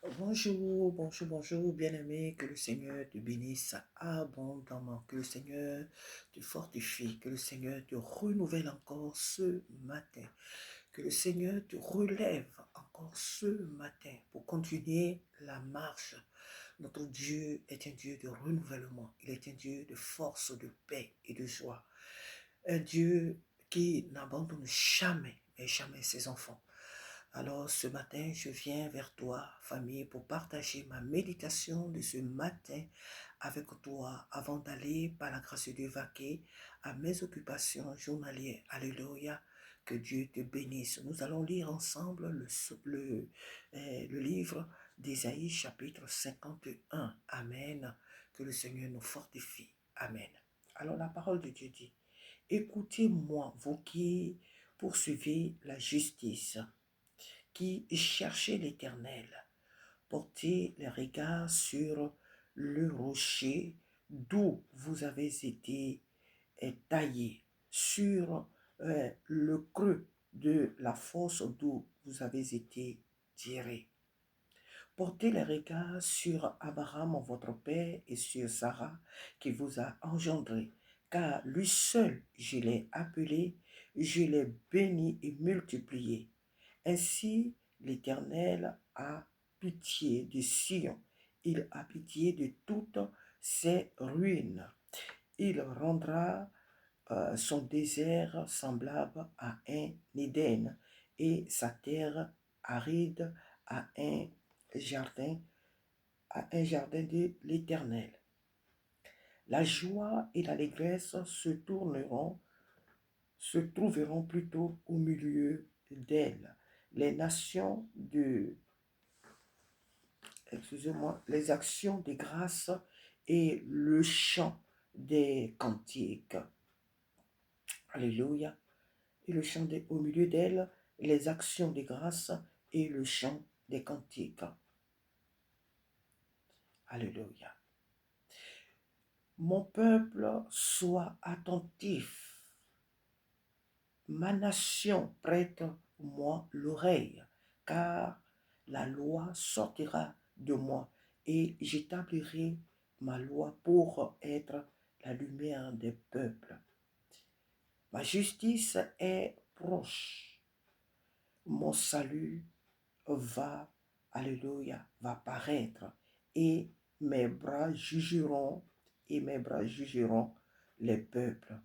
Bonjour, bonjour, bonjour, bien-aimé, que le Seigneur te bénisse abondamment, que le Seigneur te fortifie, que le Seigneur te renouvelle encore ce matin, que le Seigneur te relève encore ce matin pour continuer la marche. Notre Dieu est un Dieu de renouvellement, il est un Dieu de force, de paix et de joie, un Dieu qui n'abandonne jamais, mais jamais ses enfants. Alors ce matin, je viens vers toi, famille, pour partager ma méditation de ce matin avec toi avant d'aller, par la grâce de Dieu, vaquer à mes occupations journalières. Alléluia. Que Dieu te bénisse. Nous allons lire ensemble le livre d'Ésaïe chapitre 51. Amen. Que le Seigneur nous fortifie. Amen. Alors la parole de Dieu dit, écoutez-moi, vous qui poursuivez la justice, qui cherchez l'Éternel. Portez les regards sur le rocher d'où vous avez été taillé, sur le creux de la fosse d'où vous avez été tiré. Portez les regards sur Abraham, votre père, et sur Sarah, qui vous a engendré, car lui seul je l'ai appelé, je l'ai béni et multiplié. Ainsi, l'Éternel a pitié de Sion, il a pitié de toutes ses ruines. Il rendra son désert semblable à un Éden et sa terre aride à jardin, à un jardin de l'Éternel. La joie et l'allégresse se trouveront plutôt au milieu d'elle. Les nations de les actions des grâces et le chant des cantiques. Alléluia. Et le chant au milieu d'elle, les actions des grâces et le chant des cantiques. Alléluia. Mon peuple, sois attentif. Ma nation, prête-moi l'oreille, car la loi sortira de moi et j'établirai ma loi pour être la lumière des peuples. Ma justice est proche. Mon salut va, alléluia, va paraître et mes bras jugeront les peuples.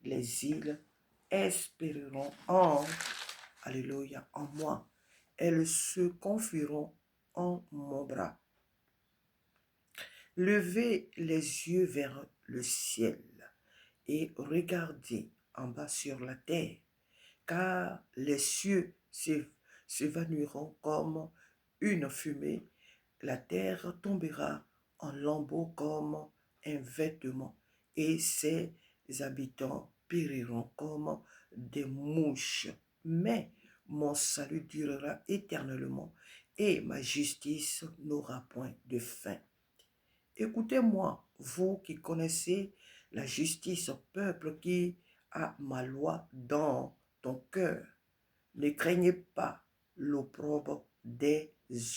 Les îles espéreront alléluia, en moi. Elles se confieront en mon bras. Levez les yeux vers le ciel et regardez en bas sur la terre, car les cieux s'évanouiront comme une fumée, la terre tombera en lambeaux comme un vêtement, et ses habitants périront comme des mouches. Mais mon salut durera éternellement, et ma justice n'aura point de fin. Écoutez-moi, vous qui connaissez la justice, peuple qui a ma loi dans ton cœur. Ne craignez pas l'opprobre des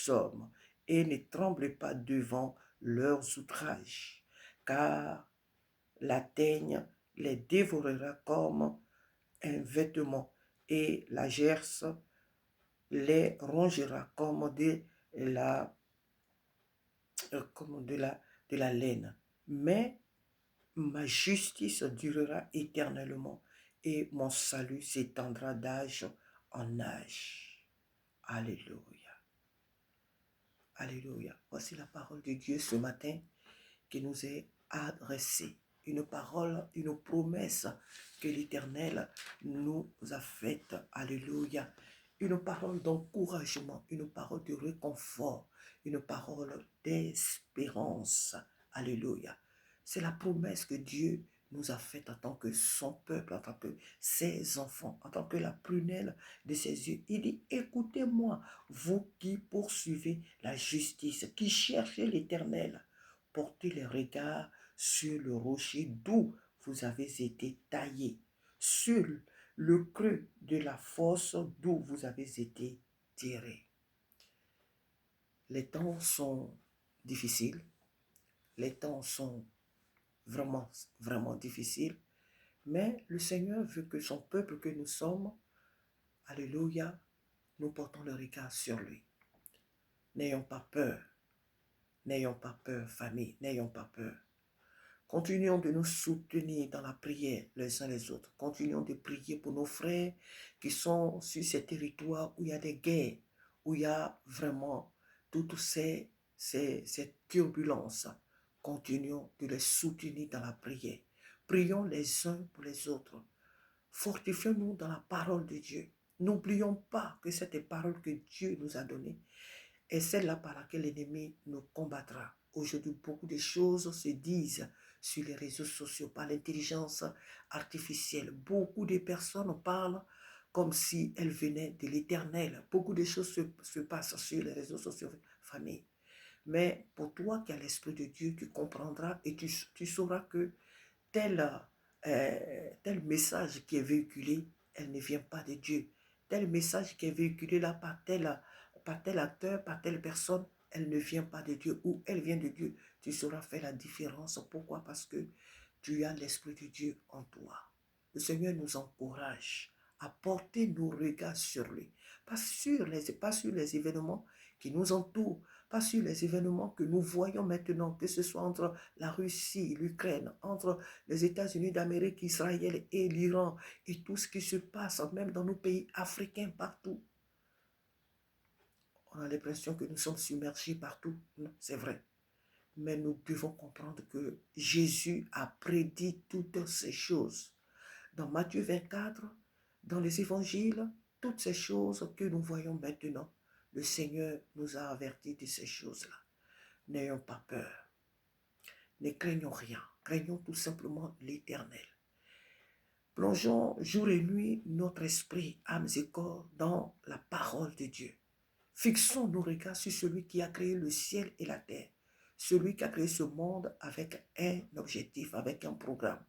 hommes et ne tremblez pas devant leurs outrages, car la teigne les dévorera comme un vêtement et la gerce les rongera comme de la laine. Mais ma justice durera éternellement et mon salut s'étendra d'âge en âge. Alléluia. Alléluia. Voici la parole de Dieu ce matin qui nous est adressée. Une parole, une promesse que l'Éternel nous a faite. Alléluia. Une parole d'encouragement, une parole de réconfort, une parole d'espérance. Alléluia. C'est la promesse que Dieu nous a faite en tant que son peuple, en tant que ses enfants, en tant que la prunelle de ses yeux. Il dit, écoutez-moi, vous qui poursuivez la justice, qui cherchez l'Éternel, portez les regards sur le rocher d'où vous avez été taillés, sur le creux de la fosse d'où vous avez été tirés. Les temps sont difficiles. Les temps sont vraiment, vraiment difficiles. Mais le Seigneur veut que son peuple que nous sommes, alléluia, nous portons le regard sur lui. N'ayons pas peur. N'ayons pas peur, famille. N'ayons pas peur. Continuons de nous soutenir dans la prière les uns les autres. Continuons de prier pour nos frères qui sont sur ces territoires où il y a des guerres, où il y a vraiment toutes ces turbulences. Continuons de les soutenir dans la prière. Prions les uns pour les autres. Fortifions-nous dans la parole de Dieu. N'oublions pas que cette parole que Dieu nous a donnée est celle-là par laquelle l'ennemi nous combattra. Aujourd'hui, beaucoup de choses se disent sur les réseaux sociaux par l'intelligence artificielle. Beaucoup de personnes parlent comme si elles venaient de l'Éternel. Beaucoup de choses se passent sur les réseaux sociaux, famille. Mais pour toi qui as l'Esprit de Dieu, tu comprendras et tu sauras que tel, tel message qui est véhiculé, elle ne vient pas de Dieu. Tel message qui est véhiculé là par tel acteur, par telle personne, elle ne vient pas de Dieu ou elle vient de Dieu. Tu sauras faire la différence. Pourquoi? Parce que tu as l'Esprit de Dieu en toi. Le Seigneur nous encourage à porter nos regards sur lui. Pas sur les événements qui nous entourent, pas sur les événements que nous voyons maintenant, que ce soit entre la Russie, l'Ukraine, entre les États-Unis d'Amérique, Israël et l'Iran, et tout ce qui se passe, même dans nos pays africains, partout. On a l'impression que nous sommes submergés partout. Non, c'est vrai. Mais nous devons comprendre que Jésus a prédit toutes ces choses. Dans Matthieu 24, dans les évangiles, toutes ces choses que nous voyons maintenant, le Seigneur nous a avertis de ces choses-là. N'ayons pas peur. Ne craignons rien. Craignons tout simplement l'Éternel. Plongeons jour et nuit notre esprit, âmes et corps dans la parole de Dieu. Fixons nos regards sur celui qui a créé le ciel et la terre. Celui qui a créé ce monde avec un objectif, avec un programme.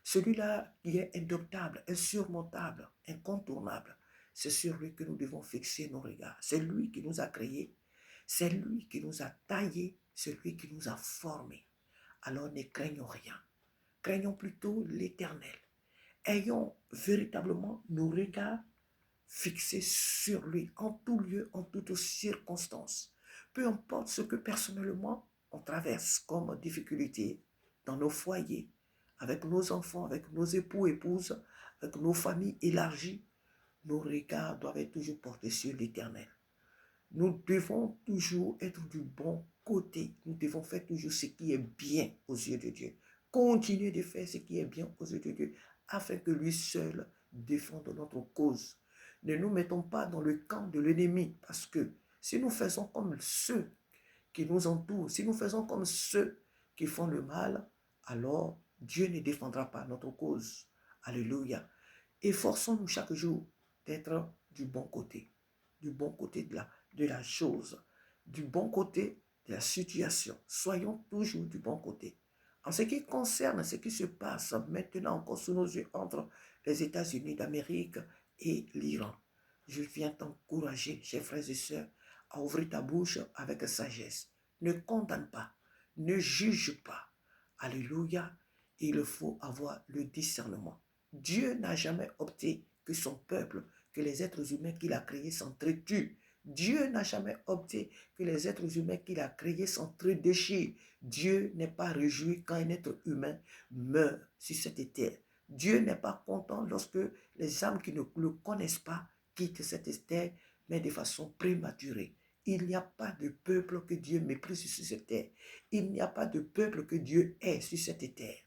Celui-là qui est indomptable, insurmontable, incontournable. C'est sur lui que nous devons fixer nos regards. C'est lui qui nous a créés. C'est lui qui nous a taillés. C'est lui qui nous a formés. Alors ne craignons rien. Craignons plutôt l'Éternel. Ayons véritablement nos regards fixés sur lui, en tout lieu, en toutes circonstances. Peu importe ce que personnellement on traverse comme difficulté dans nos foyers, avec nos enfants, avec nos époux, épouses, avec nos familles élargies, nos regards doivent être toujours portés sur l'Éternel. Nous devons toujours être du bon côté. Nous devons faire toujours ce qui est bien aux yeux de Dieu. Continuer de faire ce qui est bien aux yeux de Dieu, afin que lui seul défende notre cause. Ne nous mettons pas dans le camp de l'ennemi, parce que si nous faisons comme ceux qui nous entourent, si nous faisons comme ceux qui font le mal, alors Dieu ne défendra pas notre cause. Alléluia. Efforçons-nous chaque jour d'être du bon côté de la chose, du bon côté de la situation. Soyons toujours du bon côté. En ce qui concerne ce qui se passe maintenant encore sous nos yeux entre les États-Unis d'Amérique et l'Iran, je viens t'encourager, chers frères et sœurs, à ouvrir ta bouche avec sagesse. Ne condamne pas, ne juge pas. Alléluia, il faut avoir le discernement. Dieu n'a jamais opté que son peuple, que les êtres humains qu'il a créés s'entretuent. Dieu n'a jamais opté que les êtres humains qu'il a créés s'entre-déchirent. Dieu n'est pas réjoui quand un être humain meurt sur cette terre. Dieu n'est pas content lorsque les âmes qui ne le connaissent pas quittent cette terre, mais de façon prématurée. Il n'y a pas de peuple que Dieu méprise sur cette terre. Il n'y a pas de peuple que Dieu hait sur cette terre.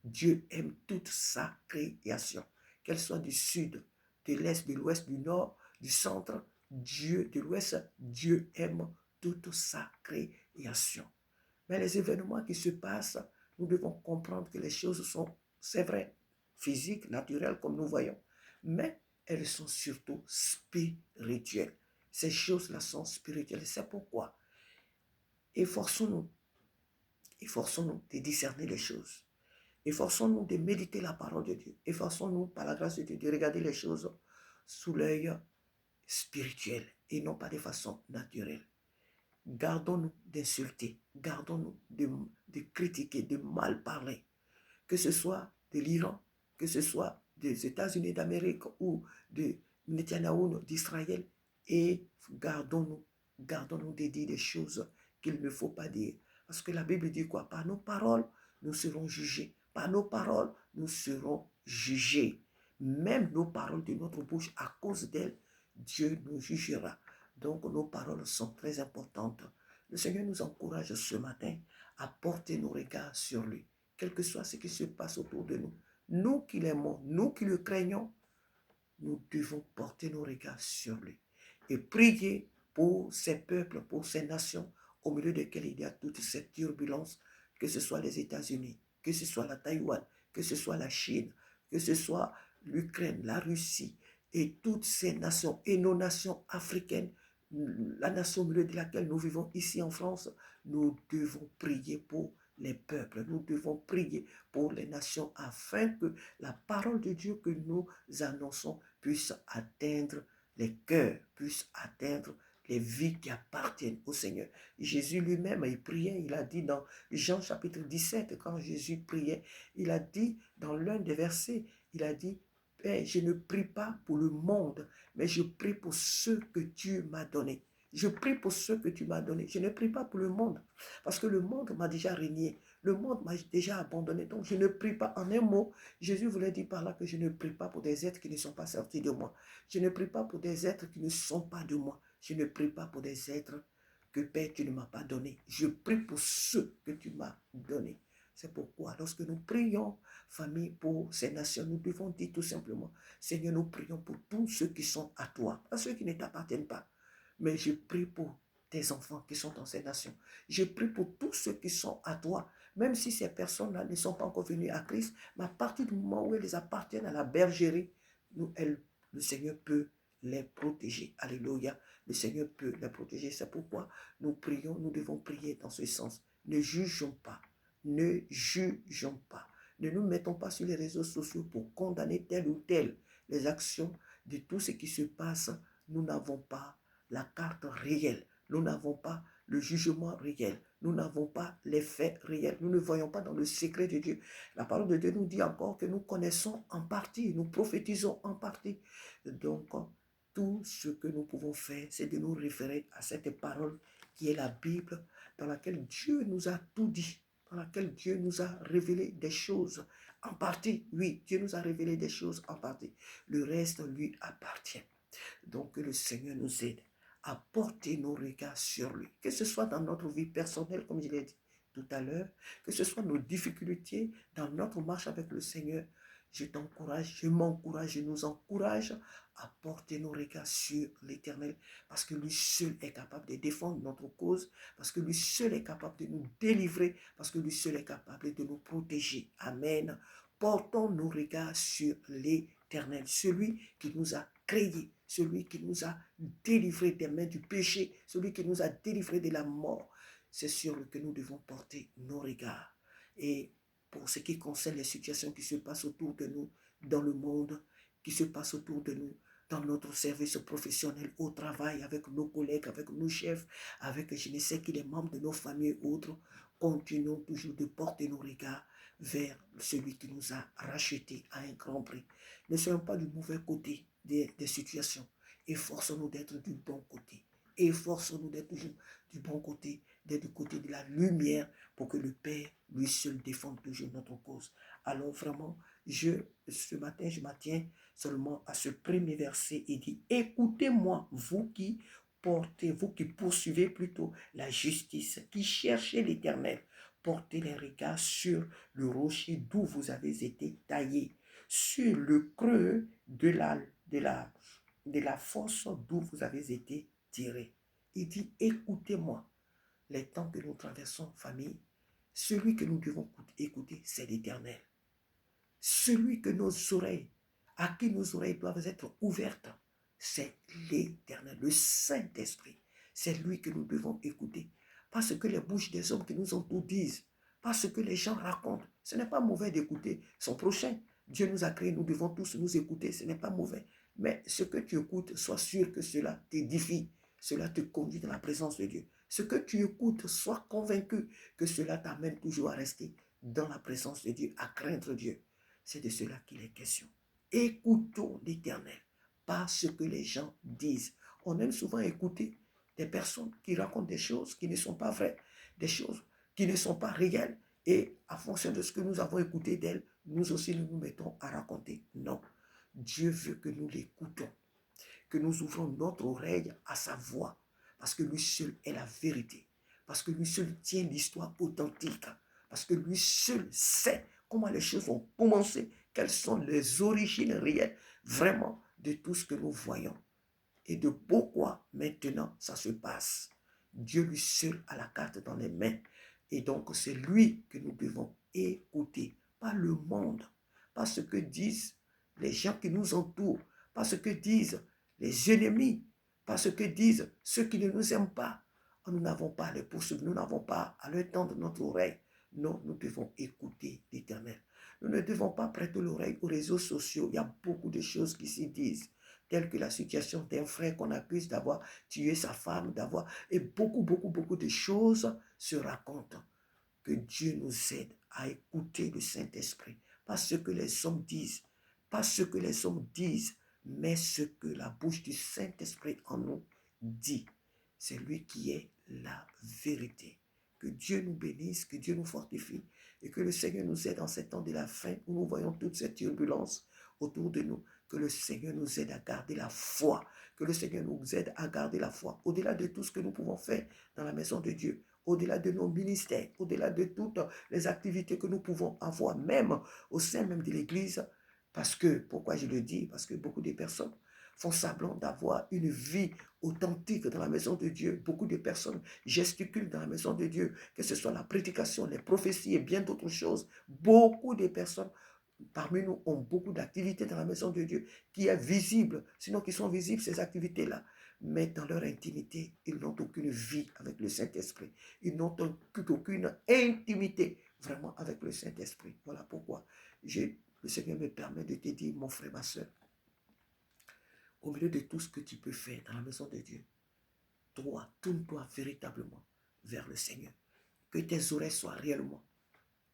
Dieu aime toute sa création, qu'elle soit du sud, de l'est, de l'ouest, du nord, du centre, Dieu, de l'ouest, Dieu aime toute sa création. Mais les événements qui se passent, nous devons comprendre que les choses sont, c'est vrai, physiques, naturelles, comme nous voyons, mais elles sont surtout spirituelles. Ces choses-là sont spirituelles. C'est pourquoi efforçons-nous de discerner les choses. Efforçons-nous de méditer la parole de Dieu. Efforçons-nous, par la grâce de Dieu, de regarder les choses sous l'œil spirituel et non pas de façon naturelle. Gardons-nous d'insulter, gardons-nous de critiquer, de mal parler, que ce soit de l'Iran, que ce soit des États-Unis d'Amérique ou de Netanyahou d'Israël, et gardons-nous de dire des choses qu'il ne faut pas dire. Parce que la Bible dit quoi? Par nos paroles, nous serons jugés. Par nos paroles, nous serons jugés. Même nos paroles de notre bouche, à cause d'elles, Dieu nous jugera. Donc nos paroles sont très importantes. Le Seigneur nous encourage ce matin à porter nos regards sur lui, quel que soit ce qui se passe autour de nous. Nous qui l'aimons, nous qui le craignons, nous devons porter nos regards sur lui et prier pour ces peuples, pour ces nations au milieu desquelles il y a toute cette turbulence, que ce soit les États-Unis, que ce soit la Taïwan, que ce soit la Chine, que ce soit l'Ukraine, la Russie et toutes ces nations et nos nations africaines, la nation au milieu de laquelle nous vivons ici en France. Nous devons prier pour les peuples, nous devons prier pour les nations afin que la parole de Dieu que nous annonçons puisse atteindre les cœurs, puisse atteindre les vies qui appartiennent au Seigneur. Jésus lui-même, il priait, il a dit dans Jean chapitre 17, quand Jésus priait, il a dit dans l'un des versets, il a dit, Père, je ne prie pas pour le monde, mais je prie pour ceux que tu m'as donnés. Je prie pour ceux que tu m'as donnés. Je ne prie pas pour le monde, parce que le monde m'a déjà régné. Le monde m'a déjà abandonné. Donc, je ne prie pas. En un mot, Jésus voulait dire par là que je ne prie pas pour des êtres qui ne sont pas sortis de moi. Je ne prie pas pour des êtres qui ne sont pas de moi. Je ne prie pas pour des êtres que, Père, tu ne m'as pas donnés. Je prie pour ceux que tu m'as donnés. C'est pourquoi, lorsque nous prions, famille, pour ces nations, nous devons dire tout simplement, Seigneur, nous prions pour tous ceux qui sont à toi, pas ceux qui ne t'appartiennent pas. Mais je prie pour tes enfants qui sont dans ces nations. Je prie pour tous ceux qui sont à toi, même si ces personnes-là ne sont pas encore venues à Christ, mais à partir du moment où elles appartiennent à la bergerie, le Seigneur peut les protéger. Alléluia. Le Seigneur peut les protéger. C'est pourquoi nous prions, nous devons prier dans ce sens. Ne jugeons pas. Ne jugeons pas. Ne nous mettons pas sur les réseaux sociaux pour condamner telle ou telle les actions de tout ce qui se passe. Nous n'avons pas la carte réelle. Nous n'avons pas le jugement réel. Nous n'avons pas les faits réels. Nous ne voyons pas dans le secret de Dieu. La parole de Dieu nous dit encore que nous connaissons en partie, nous prophétisons en partie. Donc, tout ce que nous pouvons faire, c'est de nous référer à cette parole qui est la Bible, dans laquelle Dieu nous a tout dit, dans laquelle Dieu nous a révélé des choses en partie. Oui, Dieu nous a révélé des choses en partie. Le reste lui appartient. Donc, que le Seigneur nous aide à porter nos regards sur lui, que ce soit dans notre vie personnelle, comme je l'ai dit tout à l'heure, que ce soit nos difficultés dans notre marche avec le Seigneur. Je t'encourage, je m'encourage, je nous encourage à porter nos regards sur l'Éternel, parce que lui seul est capable de défendre notre cause, parce que lui seul est capable de nous délivrer, parce que lui seul est capable de nous protéger. Amen. Portons nos regards sur l'Éternel, celui qui nous a créés, celui qui nous a délivrés des mains du péché, celui qui nous a délivrés de la mort. C'est sur lui que nous devons porter nos regards. Et pour ce qui concerne les situations qui se passent autour de nous, dans le monde, qui se passent autour de nous, dans notre service professionnel, au travail, avec nos collègues, avec nos chefs, avec je ne sais qui, les membres de nos familles ou autres, continuons toujours de porter nos regards vers celui qui nous a rachetés à un grand prix. Ne soyons pas du mauvais côté des situations. Efforçons-nous d'être du bon côté. Efforçons-nous d'être toujours du bon côté, d'être du côté de la lumière pour que le Père, lui seul, défende toujours notre cause. Alors vraiment, ce matin, je m'attiens seulement à ce premier verset. Il dit, écoutez-moi, vous qui portez, vous qui poursuivez plutôt la justice, qui cherchez l'Éternel. Portez les regards sur le rocher d'où vous avez été taillés, sur le creux de la fosse d'où vous avez été tirés. Il dit, écoutez-moi. Les temps que nous traversons, famille, celui que nous devons écouter, c'est l'Éternel. Celui que nos oreilles, à qui nos oreilles doivent être ouvertes, c'est l'Éternel, le Saint-Esprit. C'est lui que nous devons écouter. Pas ce que les bouches des hommes qui nous entourent disent, pas ce que les gens racontent. Ce n'est pas mauvais d'écouter son prochain. Dieu nous a créés, nous devons tous nous écouter, ce n'est pas mauvais. Mais ce que tu écoutes, sois sûr que cela t'édifie, cela te conduit dans la présence de Dieu. Ce que tu écoutes, sois convaincu que cela t'amène toujours à rester dans la présence de Dieu, à craindre Dieu. C'est de cela qu'il est question. Écoutons l'Éternel, pas ce que les gens disent. On aime souvent écouter des personnes qui racontent des choses qui ne sont pas vraies, des choses qui ne sont pas réelles. Et en fonction de ce que nous avons écouté d'elles, nous aussi nous nous mettons à raconter. Non, Dieu veut que nous l'écoutons, que nous ouvrons notre oreille à sa voix, parce que lui seul est la vérité, parce que lui seul tient l'histoire authentique, parce que lui seul sait comment les choses ont commencé, quelles sont les origines réelles, vraiment, de tout ce que nous voyons et de pourquoi maintenant ça se passe. Dieu lui seul a la carte dans les mains. Et donc c'est lui que nous devons écouter, pas le monde, pas ce que disent les gens qui nous entourent, pas ce que disent les ennemis, pas ce que disent ceux qui ne nous aiment pas. Nous n'avons pas à les poursuivre, nous n'avons pas à leur tendre notre oreille. Non, nous devons écouter l'Éternel. Nous ne devons pas prêter l'oreille aux réseaux sociaux. Il y a beaucoup de choses qui s'y disent, telle que la situation d'un frère qu'on accuse d'avoir tué sa femme, et beaucoup de choses se racontent. Que Dieu nous aide à écouter le Saint-Esprit. Pas ce que les hommes disent, pas ce que les hommes disent, mais ce que la bouche du Saint-Esprit en nous dit. C'est lui qui est la vérité. Que Dieu nous bénisse, que Dieu nous fortifie et que le Seigneur nous aide en ces temps de la fin où nous voyons toute cette turbulence autour de nous. Que le Seigneur nous aide à garder la foi. Que le Seigneur nous aide à garder la foi. Au-delà de tout ce que nous pouvons faire dans la maison de Dieu, au-delà de nos ministères, au-delà de toutes les activités que nous pouvons avoir, même au sein même de l'Église. Parce que, pourquoi je le dis? Parce que beaucoup de personnes font semblant d'avoir une vie authentique dans la maison de Dieu. Beaucoup de personnes gesticulent dans la maison de Dieu, que ce soit la prédication, les prophéties et bien d'autres choses. Beaucoup de personnes parmi nous ont beaucoup d'activités dans la maison de Dieu qui est visible, sinon qui sont visibles ces activités-là. Mais dans leur intimité, ils n'ont aucune vie avec le Saint-Esprit. Ils n'ont aucune intimité vraiment avec le Saint-Esprit. Voilà pourquoi le Seigneur me permet de te dire, mon frère, ma soeur, au milieu de tout ce que tu peux faire dans la maison de Dieu, toi, tourne-toi véritablement vers le Seigneur. Que tes oreilles soient réellement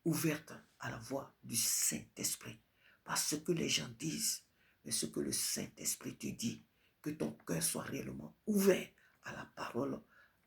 ouvertes à la voix du Saint-Esprit. Pas ce que les gens disent, mais ce que le Saint-Esprit te dit. Que ton cœur soit réellement ouvert à la parole,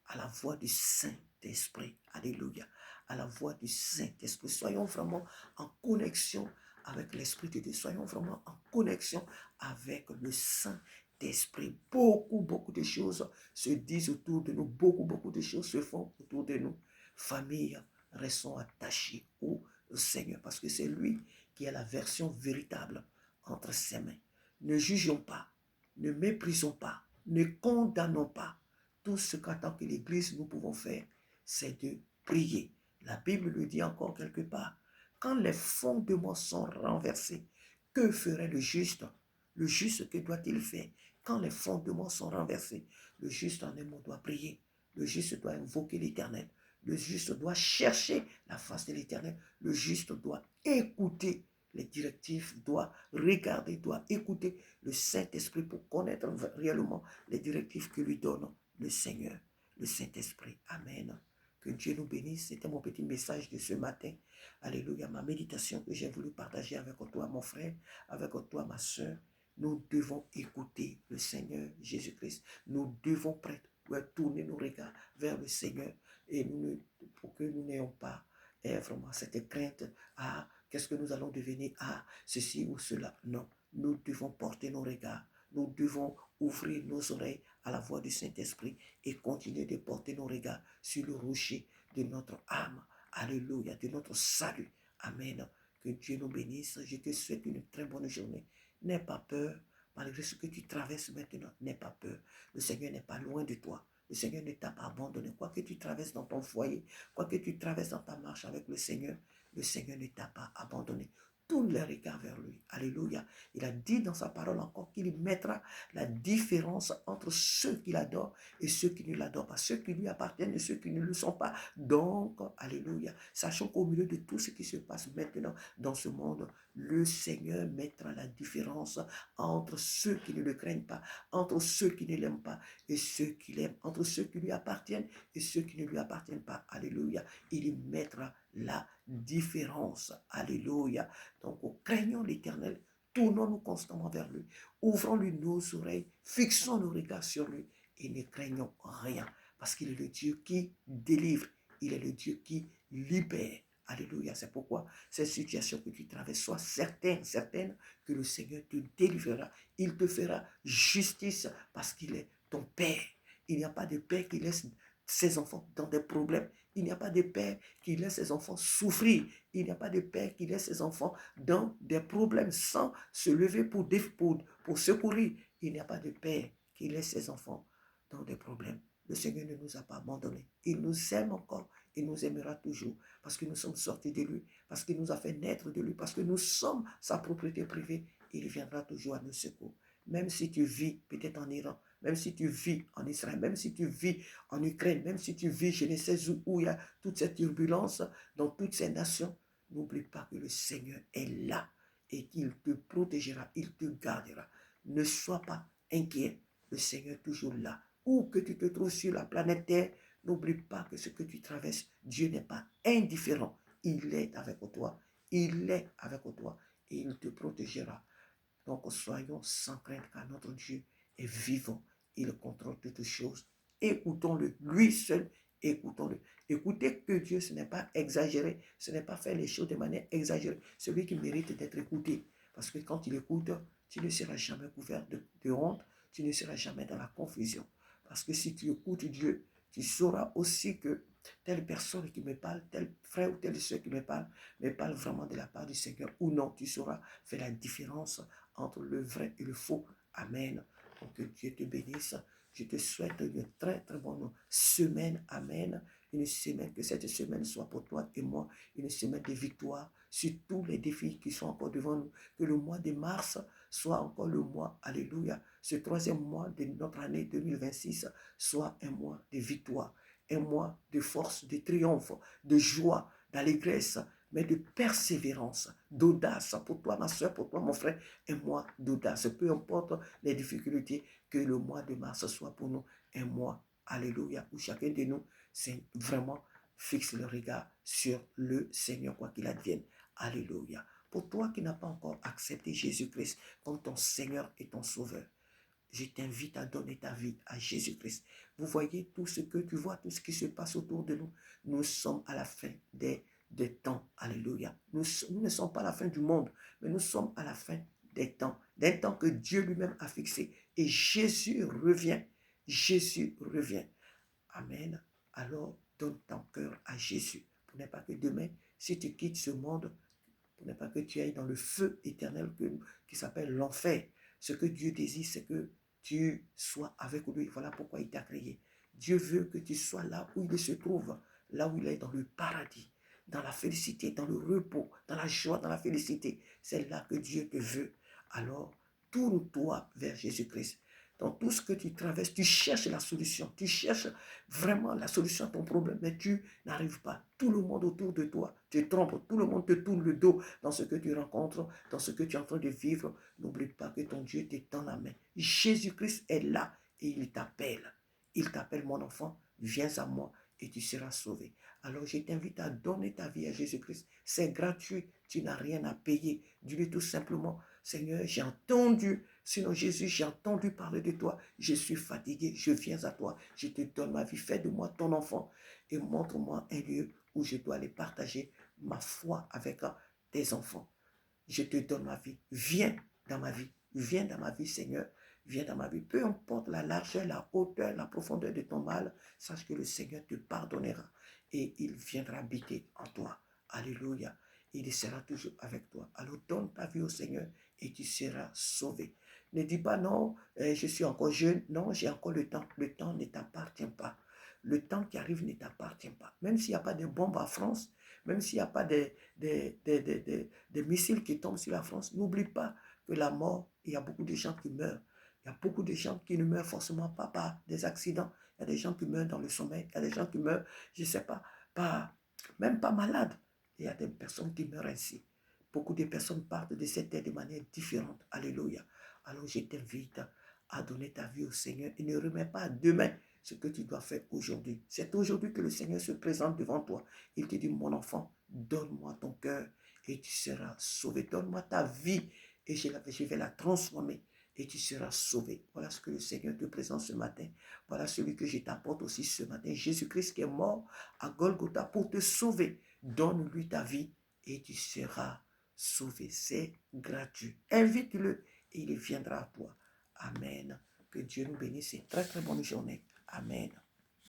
à la voix du Saint-Esprit. Alléluia. À la voix du Saint-Esprit. Soyons vraiment en connexion avec l'Esprit de Dieu. Soyons vraiment en connexion avec le Saint-Esprit. Beaucoup de choses se disent autour de nous. Beaucoup de choses se font autour de nous. Famille, restons attachés au Seigneur parce que c'est lui qui a la version véritable entre ses mains. Ne jugeons pas, ne méprisons pas, ne condamnons pas. Tout ce qu'en tant que l'Église nous pouvons faire, c'est de prier. La Bible le dit encore quelque part. Quand les fondements sont renversés, que ferait le juste? Le juste, que doit-il faire? Quand les fondements sont renversés, le juste en un mot doit prier. Le juste doit invoquer l'Éternel. Le juste doit chercher la face de l'Éternel. Le juste doit écouter les directives, doit regarder, doit écouter le Saint-Esprit pour connaître réellement les directives que lui donne le Seigneur, le Saint-Esprit. Amen. Que Dieu nous bénisse. C'était mon petit message de ce matin. Alléluia. Ma méditation que j'ai voulu partager avec toi, mon frère, avec toi, ma soeur. Nous devons écouter le Seigneur Jésus-Christ. Nous devons tourner nos regards vers le Seigneur et pour que nous n'ayons pas vraiment cette crainte, qu'est-ce que nous allons devenir, ceci ou cela. Non, nous devons porter nos regards, nous devons ouvrir nos oreilles à la voix du Saint-Esprit et continuer de porter nos regards sur le rocher de notre âme. Alléluia, de notre salut. Amen. Que Dieu nous bénisse. Je te souhaite une très bonne journée. N'aie pas peur, malgré ce que tu traverses maintenant. N'aie pas peur. Le Seigneur n'est pas loin de toi. Le Seigneur ne t'a pas abandonné. Quoi que tu traverses dans ton foyer, quoi que tu traverses dans ta marche avec le Seigneur ne t'a pas abandonné. Tourne les regards vers lui. Alléluia. Il a dit dans sa parole encore qu'il mettra la différence entre ceux qui l'adorent et ceux qui ne l'adorent pas. Ceux qui lui appartiennent et ceux qui ne le sont pas. Donc, alléluia. Sachant qu'au milieu de tout ce qui se passe maintenant dans ce monde, Le Seigneur mettra la différence entre ceux qui ne le craignent pas, entre ceux qui ne l'aiment pas et ceux qui l'aiment, entre ceux qui lui appartiennent et ceux qui ne lui appartiennent pas. Alléluia. Il mettra la différence. Alléluia. Donc, craignons l'Éternel. Tournons-nous constamment vers lui. Ouvrons-lui nos oreilles. Fixons nos regards sur lui et ne craignons rien. Parce qu'il est le Dieu qui délivre. Il est le Dieu qui libère. Alléluia. C'est pourquoi cette situation que tu traverses, sois certaine que le Seigneur te délivrera. Il te fera justice parce qu'il est ton Père. Il n'y a pas de père qui laisse ses enfants dans des problèmes. Il n'y a pas de père qui laisse ses enfants souffrir. Il n'y a pas de père qui laisse ses enfants dans des problèmes sans se lever pour secourir. Il n'y a pas de père qui laisse ses enfants dans des problèmes. Le Seigneur ne nous a pas abandonnés. Il nous aime encore. Il nous aimera toujours parce que nous sommes sortis de lui, parce qu'il nous a fait naître de lui, parce que nous sommes sa propriété privée. Il viendra toujours à nos secours. Même si tu vis peut-être en Iran, même si tu vis en Israël, même si tu vis en Ukraine, même si tu vis, je ne sais où il y a toute cette turbulence dans toutes ces nations, n'oublie pas que le Seigneur est là et qu'il te protégera, il te gardera. Ne sois pas inquiet, le Seigneur est toujours là. Où que tu te trouves sur la planète Terre, n'oublie pas que ce que tu traverses, Dieu n'est pas indifférent. Il est avec toi. Il est avec toi et il te protégera. Donc soyons sans crainte car notre Dieu est vivant. Il contrôle toutes choses. Écoutons-le. Lui seul, écoutons-le. Écoutez que Dieu, ce n'est pas exagéré. Ce n'est pas faire les choses de manière exagérée. Celui qui mérite d'être écouté. Parce que quand il écoute, tu ne seras jamais couvert de honte. Tu ne seras jamais dans la confusion. Parce que si tu écoutes Dieu, tu sauras aussi que telle personne qui me parle, tel frère ou telle soeur qui me parle vraiment de la part du Seigneur ou non. Tu sauras faire la différence entre le vrai et le faux. Amen. Donc que Dieu te bénisse. Je te souhaite une très très bonne semaine. Amen. Une semaine, que cette semaine soit pour toi et moi une semaine de victoire sur tous les défis qui sont encore devant nous. Que le mois de mars soit encore le mois, alléluia, ce troisième mois de notre année 2026 soit un mois de victoire, un mois de force, de triomphe, de joie, d'allégresse, mais de persévérance, d'audace pour toi, ma soeur, pour toi, mon frère, un mois d'audace. Peu importe les difficultés, que le mois de mars soit pour nous un mois, alléluia, où chacun de nous, c'est vraiment fixe le regard sur le Seigneur, quoi qu'il advienne. Alléluia. Pour toi qui n'as pas encore accepté Jésus-Christ comme ton Seigneur et ton Sauveur, je t'invite à donner ta vie à Jésus-Christ. Vous voyez tout ce que tu vois, tout ce qui se passe autour de nous. Nous sommes à la fin des temps. Alléluia. Nous ne sommes pas à la fin du monde, mais nous sommes à la fin des temps. D'un temps que Dieu lui-même a fixé. Et Jésus revient. Jésus revient. Amen. Alors, donne ton cœur à Jésus. Pour ne pas que demain, si tu quittes ce monde, pour ne pas que tu ailles dans le feu éternel qui s'appelle l'enfer. Ce que Dieu désire, c'est que tu sois avec lui. Voilà pourquoi il t'a créé. Dieu veut que tu sois là où il se trouve, là où il est dans le paradis, dans la félicité, dans le repos, dans la joie, dans la félicité. C'est là que Dieu te veut. Alors, tourne-toi vers Jésus-Christ. Dans tout ce que tu traverses, tu cherches la solution. Tu cherches vraiment la solution à ton problème, mais tu n'arrives pas. Tout le monde autour de toi te trompe. Tout le monde te tourne le dos dans ce que tu rencontres, dans ce que tu es en train de vivre. N'oublie pas que ton Dieu t'étend la main. Jésus-Christ est là et il t'appelle. Il t'appelle, mon enfant, viens à moi et tu seras sauvé. Alors je t'invite à donner ta vie à Jésus-Christ. C'est gratuit, tu n'as rien à payer. Dis-lui tout simplement, Seigneur, j'ai entendu, sinon Jésus, j'ai entendu parler de toi. Je suis fatigué, je viens à toi. Je te donne ma vie, fais de moi ton enfant et montre-moi un lieu où je dois aller partager ma foi avec tes enfants. Je te donne ma vie. Viens dans ma vie. Viens dans ma vie, Seigneur. Viens dans ma vie. Peu importe la largeur, la hauteur, la profondeur de ton mal, sache que le Seigneur te pardonnera et il viendra habiter en toi. Alléluia. Il sera toujours avec toi. Alors donne ta vie au Seigneur et tu seras sauvé. Ne dis pas non, je suis encore jeune. Non, j'ai encore le temps. Le temps ne t'appartient pas. Le temps qui arrive ne t'appartient pas. Même s'il n'y a pas de bombes en France, même s'il n'y a pas des missiles qui tombent sur la France, n'oublie pas que la mort, il y a beaucoup de gens qui meurent. Il y a beaucoup de gens qui ne meurent forcément pas par des accidents. Il y a des gens qui meurent dans le sommeil. Il y a des gens qui meurent, je ne sais pas, même pas malades. Il y a des personnes qui meurent ainsi. Beaucoup de personnes partent de cette terre de manière différente. Alléluia. Alors je t'invite à donner ta vie au Seigneur et ne remets pas à demain ce que tu dois faire aujourd'hui. C'est aujourd'hui que le Seigneur se présente devant toi. Il te dit, mon enfant, donne-moi ton cœur et tu seras sauvé. Donne-moi ta vie et je vais la transformer et tu seras sauvé. Voilà ce que le Seigneur te présente ce matin. Voilà celui que je t'apporte aussi ce matin. Jésus-Christ qui est mort à Golgotha pour te sauver. Donne-lui ta vie et tu seras sauvé. C'est gratuit. Invite-le et il viendra à toi. Amen. Que Dieu nous bénisse et très très bonne journée. Amen.